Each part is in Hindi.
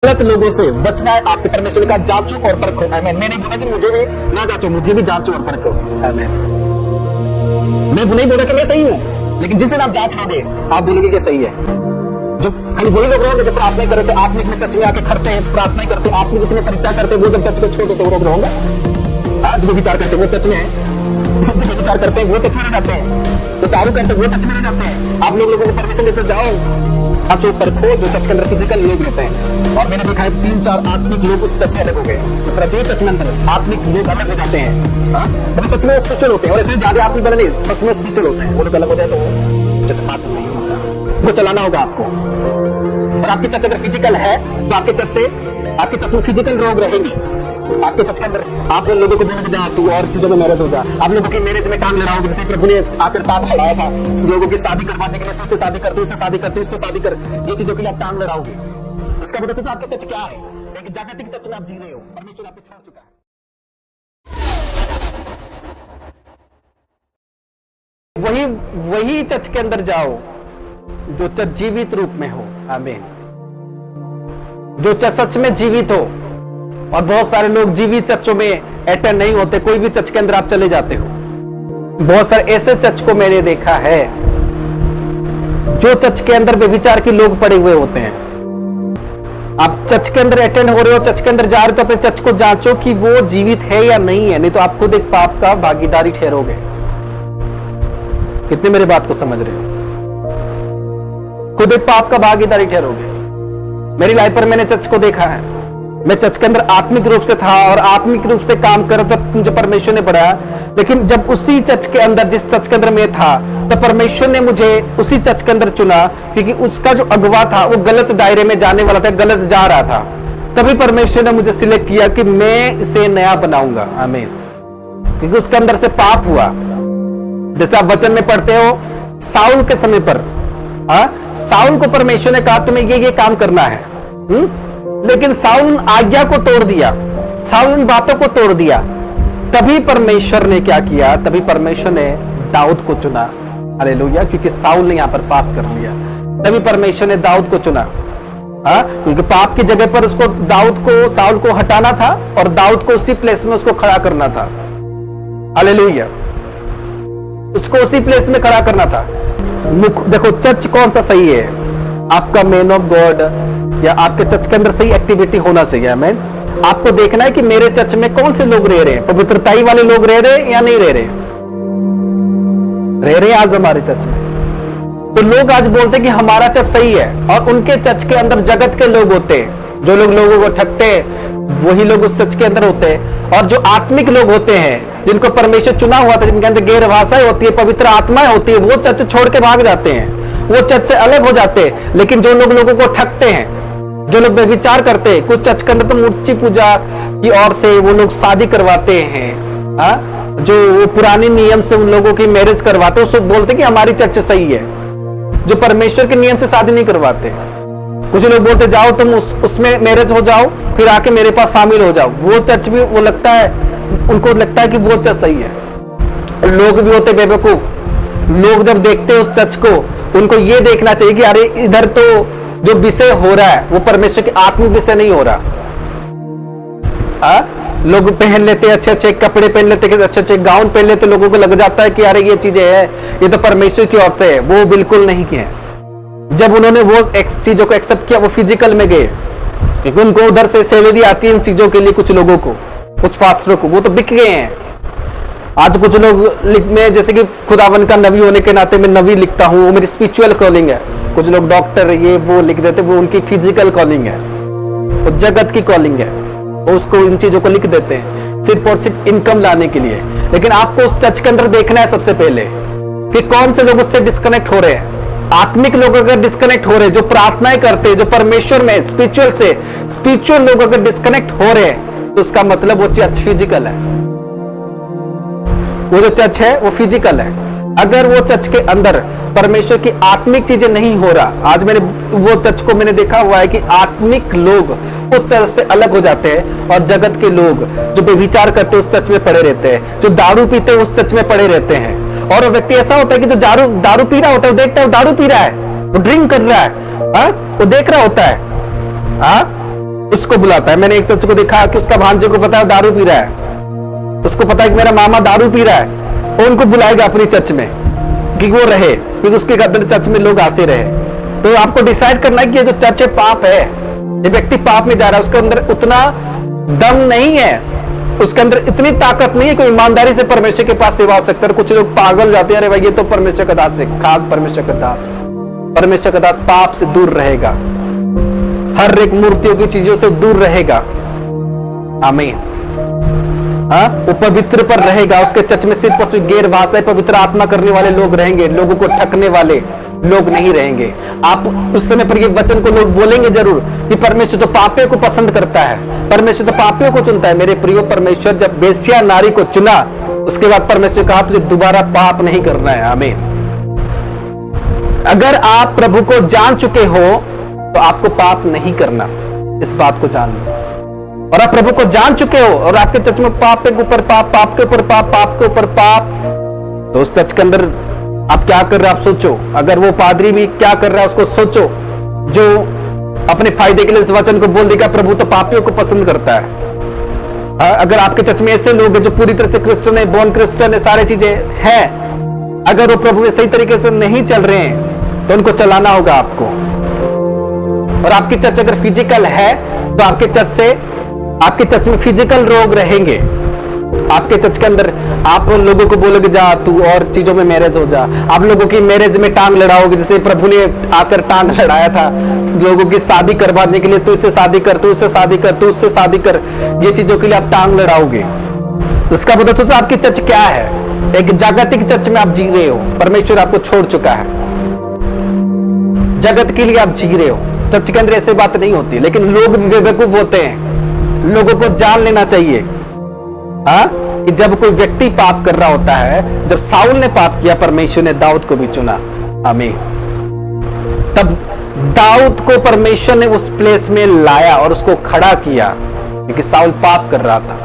गलत लोगों से बचना है। आपके परमेश्वर का जांचो और परखो। आमीन। मैं नहीं बोला कि मुझे भी ना जांचो, मुझे भी जांचो और परखो। आमीन। मैं नहीं बोला कि मैं सही हूं, लेकिन जिस दिन आप जांच लोगे आप बोलोगे कि सही है। जो खाली वही लोग रहोगे जो प्रार्थना करते, आत्मिक में चर्च में आके खड़ते हैं, प्रार्थना करते, आत्मिक इतने तरीका करते, वो जब चर्च को छोड़ो तो लोग रहोगे। जो विचार करते वो चर्च में है, जो विचार करते हैं वो चर्च में जाते हैं, जो दारू करते वो चर्च में जाते हैं। आप लोगों को परमिशन देते जाओ आप जो परखो जो चर्च के अंदर फिजिकल लोग रहते हैं। और मैंने देखा है 3-4 आत्मिक लोग उस चर्च से अलग हो गए। उस तरह जो चर्च में अंदर आत्मिक लोग अलग हो जाते हैं, वो सच में स्पिरिचुअल होते हैं। और ऐसे ज्यादा आत्मिक बने नहीं, सच में स्पिरिचुअल होते हैं। वो लोग अलग हो जाए तो चर्च आत्मिक नहीं होता। उनको चलाना होगा आपको। और आपकी चर्च अगर फिजिकल है तो आपके चर्च में फिजिकल लोग रहेंगे। आपके चर्च के अंदर आप लोगों को बोला जा तू और चीजों में मैरिज हो जा, आप लोगों की मैरिज में काम ले रहा हूँ। जैसे प्रभु ने आकर टांग लगाया था लोगों की शादी करवाने के लिए, तुझसे शादी कर, तुझसे शादी कर, तुझसे शादी कर, ये चीजों के लिए आप टांग लड़ाओगे। इसका मतलब आपका चर्च क्या है? एक जागतिक चर्च में आप जी रहे हो, परमेश्वर आपको छोड़ चुका है। वही चर्च के अंदर जाओ जो चर्च जीवित रूप में हो। आमीन। जो चर्च सच में जीवित हो। और बहुत सारे लोग जीवित चर्चों में अटेंड नहीं होते। कोई भी चर्च के अंदर आप चले जाते हो, बहुत सारे ऐसे चर्च को मैंने देखा है जो चर्च के अंदर व्यभिचार के लोग पड़े हुए होते हैं। आप चर्च के अंदर अटेंड हो रहे हो, चर्च के अंदर जा रहे हो, तो अपने चर्च को जांचो कि वो जीवित है या नहीं है, नहीं तो आप खुद एक पाप का भागीदारी ठहरोगे। कितने मेरे बात को समझ रहे हो? खुद एक पाप का भागीदारी ठहरोगे। मेरी लाइफ पर मैंने चर्च को देखा है। मैं चर्च के अंदर आत्मिक रूप से था और आत्मिक रूप से काम कर रहा था, मुझे परमेश्वर ने बढ़ाया। लेकिन जब उसी चर्च के अंदर, जिस चर्च के अंदर मैं था, तो परमेश्वर ने मुझे उसी चर्च के अंदर चुना, क्योंकि उसका जो अगवा था वो गलत दायरे में जाने वाला था, गलत जा रहा था। तभी परमेश्वर ने मुझे सिलेक्ट किया कि मैं इसे नया बनाऊंगा। आमीन। क्योंकि उसके अंदर से पाप हुआ। जैसे आप वचन में पढ़ते हो, साउल के समय पर साउल को परमेश्वर ने कहा तुम्हें ये काम करना है, लेकिन साउल आज्ञा को तोड़ दिया, साउल बातों को तोड़ दिया। तभी परमेश्वर ने क्या किया? तभी परमेश्वर ने दाऊद को चुना। हालेलुया। क्योंकि साउल ने यहां पर पाप कर लिया, तभी परमेश्वर ने दाऊद को चुना। क्योंकि पाप की जगह पर उसको साउल को हटाना था और दाऊद को उसी प्लेस में उसको खड़ा करना था। हालेलुया। उसको उसी प्लेस में खड़ा करना था। देखो चर्च कौन सा सही है? आपका मैन ऑफ गॉड या आपके चर्च के अंदर सही एक्टिविटी होना चाहिए। आमीन। आपको देखना है कि मेरे चर्च में कौन से लोग रह रहे हैं, पवित्रताई वाले लोग रह रहे हैं या नहीं रह रहे आज हमारे चर्च में। तो लोग आज बोलते हैं कि हमारा चर्च सही है, और उनके चर्च के अंदर जगत के लोग होते हैं। जो लोग लोगों को ठगते हैं वही लोग उस चर्च के अंदर होते हैं। और जो आत्मिक लोग होते हैं, जिनको परमेश्वर चुना हुआ था, जिनके अंदर गैर भाषाएं होती है, पवित्र आत्माएं होती है, वो चर्च छोड़ के भाग जाते हैं, वो चर्च से अलग हो जाते हैं। लेकिन जो लोग लोगों को ठगते हैं, जो लोग विचार करते हैं, कुछ चर्च के अंदर तो मूर्ति पूजा की ओर से वो लोग शादी करवाते हैं, जो वो पुराने नियम से उन लोगों की मैरिज करवाते हैं, उसको बोलते हैं कि हमारी चर्च सही है। जो परमेश्वर के नियम से शादी नहीं करवाते। कुछ लोग बोलते जाओ तुम उसमें मैरिज हो जाओ, फिर आके मेरे पास शामिल हो जाओ। वो चर्च भी उनको लगता है कि वो चर्च सही है। लोग भी होते बेवकूफ। लोग जब देखते हैं उस चर्च को, उनको ये देखना चाहिए कि अरे इधर तो जो विषय हो रहा है वो परमेश्वर के आत्मिक विषय नहीं हो रहा। लोग पहन लेते अच्छे अच्छे कपड़े पहन लेते, अच्छे अच्छे गाउन पहन लेते, लोगों को लग जाता है कि अरे ये चीजें है, ये तो परमेश्वर की ओर से है। वो बिल्कुल नहीं किया। जब उन्होंने वो चीजों को एक्सेप्ट किया, वो फिजिकल में गए, क्योंकि उनको उधर से सैलरी आती है इन चीजों के लिए। कुछ लोगों को, कुछ पास्टरों को, वो तो बिक गए हैं। आज कुछ लोग में, जैसे कि खुदावन का नबी होने के नाते मैं नबी लिखता हूं, वो मेरी स्पिरिचुअल कॉलिंग है। कुछ लोग डॉक्टर ये वो लिख देते, वो उनकी फिजिकल कॉलिंग है, वो जगत की कॉलिंग है, वो उसको इन चीजों को लिख देते हैं सिर्फ और सिर्फ इनकम लाने के लिए। लेकिन आपको उस सच के अंदर देखना है सबसे पहले कि कौन से लोग उससे डिस्कनेक्ट हो रहे हैं। आत्मिक लोग अगर डिस्कनेक्ट हो रहे हैं, जो प्रार्थनाएं करते हैं, जो परमेश्वर में स्पिरिचुअल लोग अगर डिस्कनेक्ट हो रहे हैं, तो उसका मतलब वो चर्च फिजिकल है। वो जो चर्च है वो फिजिकल है। अगर वो चर्च के अंदर परमेश्वर की आत्मिक चीजें नहीं हो रहा, आज मैंने वो चर्च को मैंने देखा हुआ है कि आत्मिक लोग उस चर्च से अलग हो जाते हैं, और जगत के लोग जो बेविचार करते हैं उस चर्च में पड़े रहते हैं, जो दारू पीते हैं उस चर्च में पड़े रहते हैं। और वो व्यक्ति ऐसा होता है कि जो दारू पी रहा होता है, वो देखता है वो दारू पी रहा है, वो ड्रिंक कर रहा है, वो देख रहा होता है, उसको बुलाता है। मैंने एक चर्च को देखा कि उसका भांजे को पता है दारू पी रहा है, उसको पता है कि मेरा मामा दारू पी रहा है, वो उनको बुलाएगा अपनी चर्च में कि वो रहे, क्योंकि उसके अंदर चर्च में लोग आते रहे। तो आपको डिसाइड करना है कि ये जो चर्च है पाप है, ये व्यक्ति पाप में जा रहा है, उसके अंदर उतना दम नहीं है, उसके अंदर इतनी ताकत नहीं है कि ईमानदारी से परमेश्वर के पास सेवा हो सकता है। कुछ लोग पागल जाते हैं, अरे भाई ये तो परमेश्वर का दास है। खाक परमेश्वर का दास, परमेश्वर का दास पाप से दूर रहेगा, हर एक मूर्तियों की चीजों से दूर रहेगा। आमीन। हाँ, वो पवित्र पर रहेगा। उसके चर्च में सिर्फ गैर भाषाएं पवित्र आत्मा करने वाले लोग रहेंगे, लोगों को ठगने वाले लोग नहीं रहेंगे। आप उस समय पर ये वचन को लोग बोलेंगे जरूर कि परमेश्वर तो पापियों को पसंद करता है, परमेश्वर तो पापियों को चुनता है। मेरे प्रियो, परमेश्वर जब बेस्या नारी को चुना, उसके बाद परमेश्वर कहा तुझे दोबारा पाप नहीं करना है। आमीन। अगर आप प्रभु को जान चुके हो तो आपको पाप नहीं करना, इस बात को जान लो। और आप प्रभु को जान चुके हो और आपके चर्च में पाप के ऊपर पाप, पाप के ऊपर पाप, पाप के ऊपर पाप, तो उस चर्च के अंदर आप क्या कर रहे हो आप सोचो। अगर वो पादरी भी क्या कर रहा है उसको सोचो, जो अपने फायदे के लिए इस वचन को बोल देगा प्रभु तो पापियों को पसंद करता है। अगर आपके चर्च में ऐसे लोग हैं जो पूरी तरह से क्रिश्चियन है, बॉर्न क्रिश्चियन है, सारी चीजें हैं, अगर वो प्रभु में सही तरीके से नहीं चल रहे हैं तो उनको चलाना होगा आपको। और आपकी चर्च अगर फिजिकल है तो आपके चर्च में फिजिकल रोग रहेंगे। आपके चर्च के अंदर आप लोगों को बोलोगे जा तू और चीजों में मैरिज हो जा, आप लोगों की मैरिज में टांग लड़ाओगे, जैसे प्रभु ने आकर टांग लड़ाया था लोगों की शादी करवाने के लिए, तू इससे शादी कर, तू इससे शादी कर, तू उससे शादी कर, ये चीजों के लिए आप टांग लड़ाओगे। उसका मतलब सोचो आपकी चर्च क्या है। एक जागतिक चर्च में आप जी रहे हो, परमेश्वर आपको छोड़ चुका है, जगत के लिए आप जी रहे हो। चर्च के अंदर ऐसी बात नहीं होती, लेकिन लोग बेवकूफ होते हैं। लोगों को जान लेना चाहिए कि जब कोई व्यक्ति पाप कर रहा होता है, जब साउल ने पाप किया, परमेश्वर ने दाऊद को भी चुना। आमीन। तब दाऊद को परमेश्वर ने उस प्लेस में लाया और उसको खड़ा किया, क्योंकि साउल पाप कर रहा था।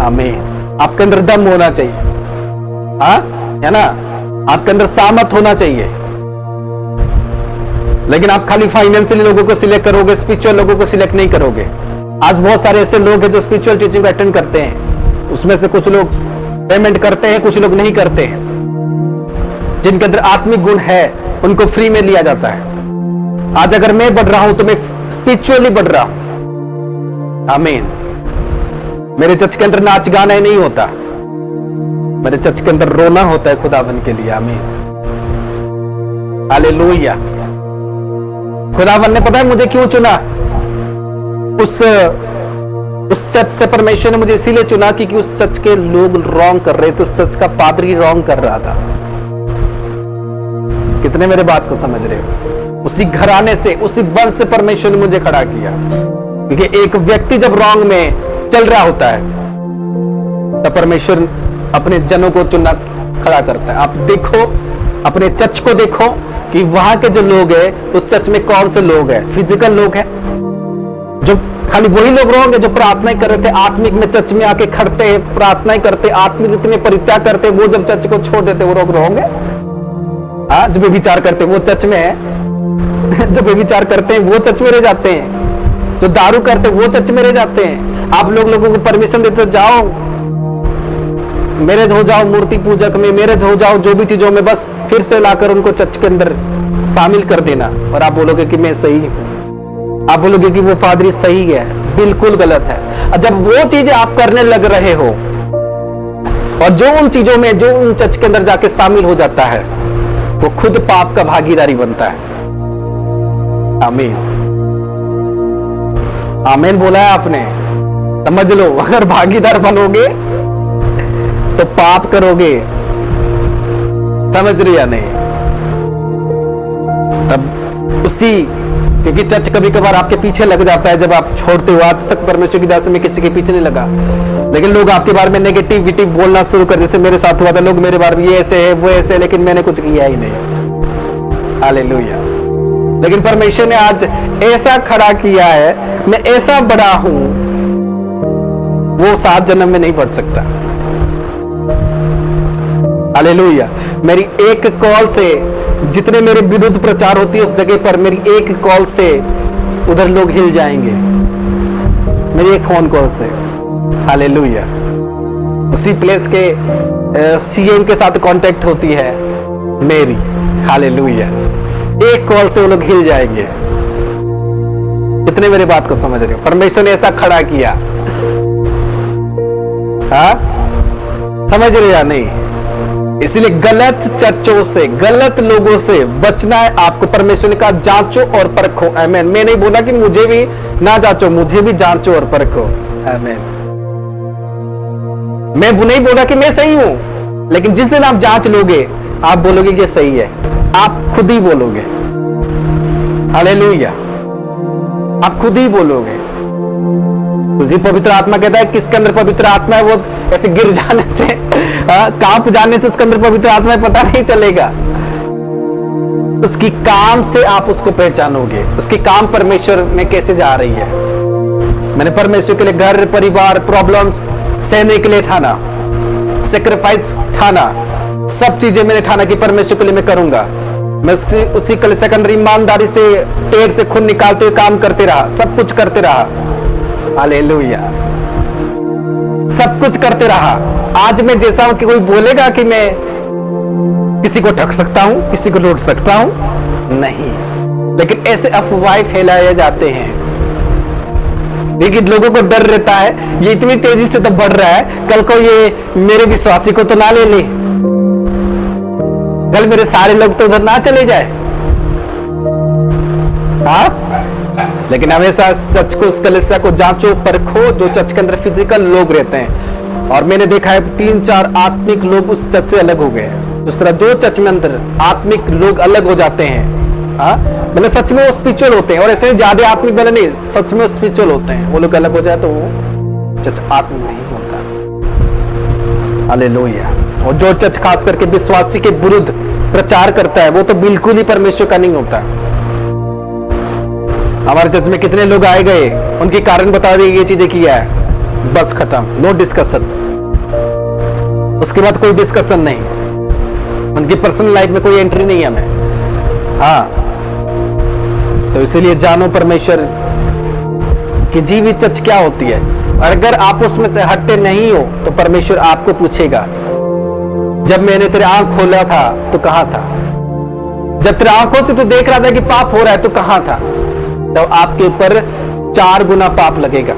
आमीन। आपके अंदर दम होना चाहिए, है ना, आपके अंदर सामर्थ होना चाहिए। लेकिन आप खाली फाइनेंशियली लोगों को सिलेक्ट करोगे, स्पिरिचुअल लोगों को सिलेक्ट नहीं करोगे। आज बहुत सारे ऐसे लोग हैं जो स्पिरिचुअल टीचिंग को अटेंड करते हैं, उसमें से कुछ लोग पेमेंट करते हैं, कुछ लोग नहीं करते हैं। जिनके अंदर आत्मिक गुण है उनको फ्री में लिया जाता है। आज अगर मैं बढ़ रहा हूं तो मैं स्पिरिचुअली बढ़ रहा हूं। आमीन। मेरे चर्च के अंदर नाच गाना नहीं होता, मेरे चर्च के अंदर रोना होता है खुदावन के लिए। आमीन। हालेलुया। खुदावन ने पता है मुझे क्यों चुना, उस चर्च से परमेश्वर ने मुझे इसीलिए चुना क्योंकि उस चर्च के लोग रॉन्ग कर रहे थे, उस चर्च का पादरी रॉन्ग कर रहा था। कितने मेरे बात को समझ रहे हो। उसी घराने से, उसी वंश से परमेश्वर ने मुझे खड़ा किया, क्योंकि एक व्यक्ति जब रॉन्ग में चल रहा होता है तब परमेश्वर अपने जनों को चुनना खड़ा करता है। आप देखो, अपने चर्च को देखो कि वहां के जो लोग हैं उस चर्च में कौन से लोग हैं। फिजिकल लोग हैं, जो खाली वही लोग रहोगे जो प्रार्थनाएं कर रहे थे, आत्मिक में चर्च में आके खड़ते हैं, प्रार्थनाएं करते, आत्मिक इतने परित्याग करते, वो जब चर्च को छोड़ देते वो लोग रहोगे। जो भी विचार करते वो चर्च में है, जो भी विचार करते हैं वो चर्च में रह जाते हैं, जो दारू करते वो चर्च में रह जाते हैं। आप लोगों को परमिशन देते जाओ मैरिज हो जाओ, मूर्ति पूजक में मैरिज हो जाओ, जो भी चीजों में, बस फिर से लाकर उनको चर्च के अंदर शामिल कर देना। और आप बोलोगे कि मैं सही हूं, आप बोलोगे कि वो पादरी सही है, बिल्कुल गलत है। जब वो चीजें आप करने लग रहे हो और जो उन चीजों में, जो उन चर्च के अंदर जाके शामिल हो जाता है, वो खुद पाप का भागीदारी बनता है। आमीन। आमीन बोला है आपने, समझ लो। अगर भागीदार बनोगे तो पाप करोगे, समझ रहे या नहीं। तब उसी, क्योंकि चर्च कभी कभार आपके पीछे लग जाता है जब आप छोड़ते हो। आज तक परमेश्वर की दास में किसी के पीछे नहीं लगा, लेकिन लोग आपके बारे में नेगेटिविटी बोलना शुरू कर, जैसे मेरे साथ हुआ था। लोग मेरे बारे में ये ऐसे है वो ऐसे है, लेकिन मैंने कुछ किया ही नहीं। हालेलुया। लेकिन परमेश्वर ने आज ऐसा खड़ा किया है, मैं ऐसा बड़ा हूं, वो 7 जन्म में नहीं बढ़ सकता। हालेलुया। मेरी एक कॉल से, जितने मेरे विरुद्ध प्रचार होती है उस जगह पर, मेरी एक कॉल से उधर लोग हिल जाएंगे मेरी एक फोन कॉल से। हालेलुया। उसी प्लेस के सीएम के साथ कांटेक्ट होती है मेरी। हालेलुया। एक कॉल से वो लोग हिल जाएंगे। कितने मेरी बात को समझ रहे हो? परमेश्वर ने ऐसा खड़ा किया। हाँ, समझ रहे या नहीं? इसलिए गलत चर्चों से, गलत लोगों से बचना है आपको। परमेश्वर ने कहा जांचो और परखो। आमीन। मैं नहीं बोला कि मुझे भी ना जांचो, मुझे भी जांचो और परखो। आमीन। मैं नहीं बोला कि मैं सही हूं, लेकिन जिस दिन आप जांच लोगे आप बोलोगे कि सही है। आप खुद ही बोलोगे। हालेलुया। आप खुद ही बोलोगे, क्योंकि पवित्र आत्मा कहता है किसके अंदर पवित्र आत्मा है वो ऐसे गिर जाने से, कांप जाने से उसके अंदर पवित्र आत्मा है पता नहीं चलेगा। उसकी काम से आप उसको पहचानोगे। उसकी काम परमेश्वर में कैसे जा रही है। मैंने परमेश्वर के लिए घर परिवार प्रॉब्लम्स सहने के लिए ठाना, सेक्रीफाइस ठाना, सब चीजें मैंने ठाना कि परमेश्वर के लिए मैं करूंगा। मैं उसी कलीसिया के अंदर ईमानदारी से पेट से खून निकालते हुए काम करते रहा, सब कुछ करते रहा। हालेलुया। सब कुछ करते रहा। आज मैं जैसा हूं कि कोई बोलेगा कि मैं किसी को ठग सकता हूं, किसी को लूट सकता हूं, नहीं। लेकिन ऐसे अफवाहें फैलाए जाते हैं, लेकिन लोगों को डर रहता है ये इतनी तेजी से तो बढ़ रहा है, कल को ये मेरे विश्वासी को तो ना ले ले, कल मेरे सारे लोग तो उधर ना चले जाए। हाँ, लेकिन हमेशा सच को, उस कलीसिया को जांचो परखो जो चर्च के अंदर फिजिकल लोग रहते हैं। और मैंने देखा है 3-4 आत्मिक लोग उस चर्च से अलग हो गए। उस तरह जो चर्च में अंदर आत्मिक लोग अलग हो जाते हैं, हाँ, मतलब सच में वो स्पिरिचुअल होते हैं। और ऐसे ज्यादा आत्मिक वाले नहीं, सच में स्पिरिचुअल होते हैं। वो लोग अलग हो जाए तो वो चर्च आत्मिक नहीं होता। हालेलुया। और जो चर्च खास करके विश्वासी के विरुद्ध प्रचार करता है वो तो बिल्कुल ही परमेश्वर का नहीं होता। हमारे चर्च में कितने लोग आए गए, उनके कारण बता दिए ये चीजें किया है, बस खत्म, नो डिस्कशन। उसके बाद कोई डिस्कशन नहीं, उनकी पर्सनल लाइफ में कोई एंट्री नहीं है हमें। हाँ, तो इसीलिए जानो परमेश्वर की जीवित चर्च क्या होती है। और अगर आप उसमें से हटते नहीं हो तो परमेश्वर आपको पूछेगा, जब मैंने तेरे आंख खोला था तो कहां था? जब तेरे आंखों से तू देख रहा था कि पाप हो रहा है तो कहां था? तो आपके ऊपर 4 गुना पाप लगेगा।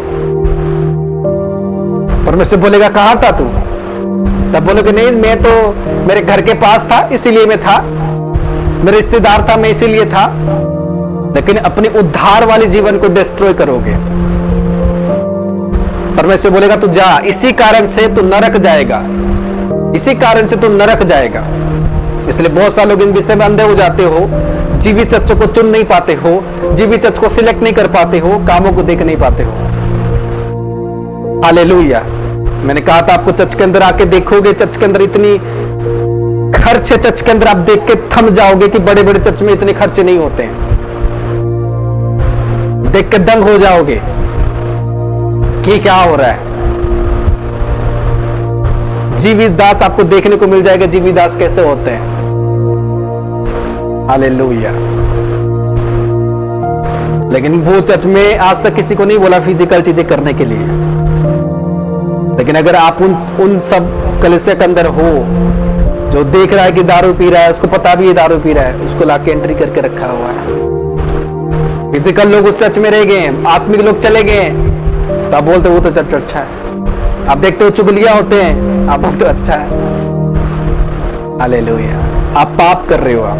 परमेश्वर बोलेगा कहां था तू? तब बोलोगे नहीं, मैं तो मेरे घर के पास था इसीलिए मैं था, मेरे रिश्तेदार था मैं इसीलिए था। लेकिन अपने उद्धार वाले जीवन को डिस्ट्रॉय करोगे। परमेश्वर बोलेगा तू जा, इसी कारण से तू नरक जाएगा, इसी कारण से तू नरक जाएगा। इसलिए बहुत सारे लोग इन विषय में अंधे हो जाते हो, जीवित चर्च को चुन नहीं पाते हो, जीवित चर्च को सिलेक्ट नहीं कर पाते हो, कामों को देख नहीं पाते हो। हालेलुया। मैंने कहा था आपको चर्च के अंदर आके देखोगे, चर्च के अंदर इतनी खर्च है, चर्च के अंदर आप देख के थम जाओगे कि बड़े बड़े चर्च में इतने खर्चे नहीं होते हैं। देख के दंग हो जाओगे कि क्या हो रहा है। जीवित दास आपको देखने को मिल जाएगा, जीवित दास कैसे होते हैं। हालेलुया। लेकिन वो चर्च में आज तक किसी को नहीं बोला फिजिकल चीजें करने के लिए। लेकिन अगर आप उन सब कलीसिया के अंदर हो जो देख रहा है कि दारू पी रहा है, उसको पता भी है दारू पी रहा है, उसको लाके एंट्री करके रखा हुआ है। फिजिकल लोग उस चर्च में रह गए, आत्मिक लोग चले गए, तो आप बोलते वो तो चर्च अच्छा है। आप देखते हो चुगलियां होते हैं, आप बोलते हो अच्छा है। हालेलुया। आप पाप कर रहे हो। आप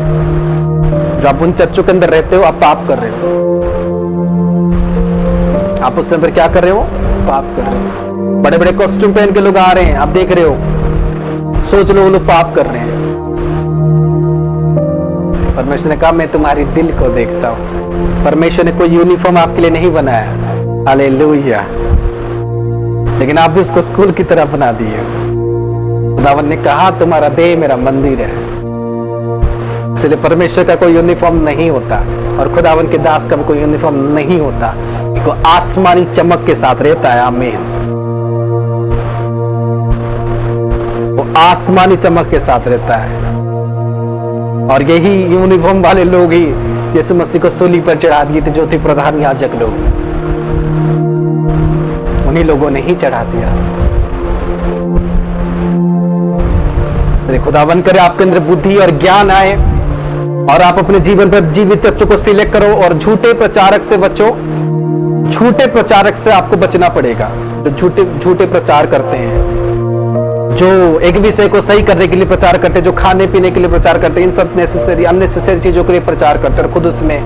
जो आप उन चर्चों के अंदर रहते हो आप पाप कर रहे हो। आप उससे फिर क्या कर रहे हो? पाप कर रहे हो। बड़े बड़े कॉस्ट्यूम पहन के लोग आ रहे हैं, आप देख रहे हो, सोच लो वो लोग पाप कर रहे हैं। परमेश्वर ने कहा मैं तुम्हारी दिल को देखता हूं। परमेश्वर ने कोई यूनिफॉर्म आपके लिए नहीं बनाया। हालेलुया। लेकिन आप भी उसको स्कूल की तरह बना दिए। खुदावन ने कहा तुम्हारा देह मेरा मंदिर है। इसलिए परमेश्वर का कोई यूनिफॉर्म नहीं होता और खुदावन के दास का भी कोई यूनिफॉर्म नहीं होता, वो आसमानी चमक के साथ रहता है। आमीन। वो आसमानी चमक के साथ रहता है। और यही यूनिफॉर्म वाले लोग ही यीशु मसीह को सूली पर चढ़ा दिए थे, जो थे प्रधान याजक लोग, उन्हीं लोगों ने ही चढ़ा दिया था। इसलिए खुदावन करे आपके अंदर बुद्धि और ज्ञान आए और आप अपने जीवन पर जीवित चर्चों को सिलेक्ट करो और झूठे प्रचारक से बचो। झूठे प्रचारक से आपको बचना पड़ेगा, जो झूठे प्रचार करते हैं, जो एक विषय को सही करने के लिए प्रचार करते हैं, जो खाने पीने के लिए प्रचार करते हैं, इन सब अननेसेसरी चीजों के लिए प्रचार करते हैं और खुद उसमें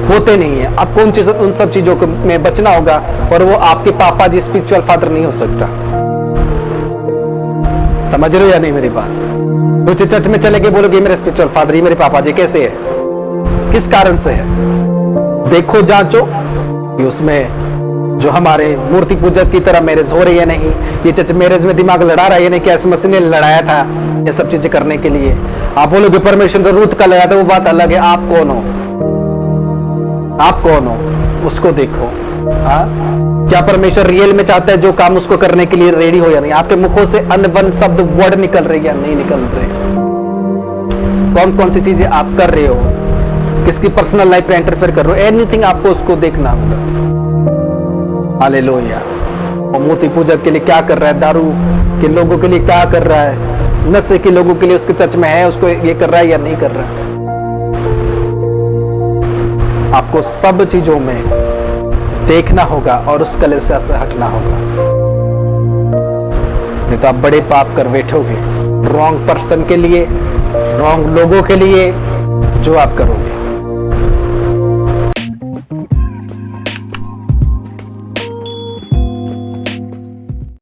होते नहीं है। आपको उन सब चीजों में बचना होगा और वो आपके पापा जी स्पिरिचुअल फादर नहीं हो सकता। समझ रहे हो या नहीं मेरी बात? कुछ चर्च में चले गए, बोलोगे मेरे स्पिरिचुअल फादर, ये मेरे पापा जी, कैसे है, किस कारण से है? देखो, जांचो कि उसमें जो हमारे मूर्ति पूजक की तरह मैरिज हो रही है नहीं, ये चर्च मैरिज में दिमाग लड़ा रहा है नहीं, क्या मसीह ने लड़ाया था ये सब चीजें करने के लिए? आप बोलोगे परमेश्वर तो रूत का लड़ा था, वो बात अलग है। आप कौन हो? आप कौन हो? उसको देखो। हाँ, क्या परमेश्वर रियल में चाहता है जो काम उसको करने के लिए रेडी हो या नहीं? आपके मुखों से अनवन शब्द वर्ड निकल रहे या नहीं निकल रहे? कौन कौन सी चीजें आप कर रहे हो, किसकी पर्सनल लाइफ में इंटरफेयर कर रहे हो, एनीथिंग आपको उसको देखना होगा। हालेलुया। और मूर्ति पूजक के लिए क्या कर रहा है, दारू के लोगों के लिए क्या कर रहा है, नशे के लोगों के लिए उसके चर्च में है, उसको ये कर रहा है या नहीं कर रहा है? आपको सब चीजों में देखना होगा और उस कलेशा से हटना होगा, नहीं तो आप बड़े पाप कर बैठोगे रॉन्ग पर्सन के लिए, रॉन्ग लोगों के लिए, जो आप करोगे।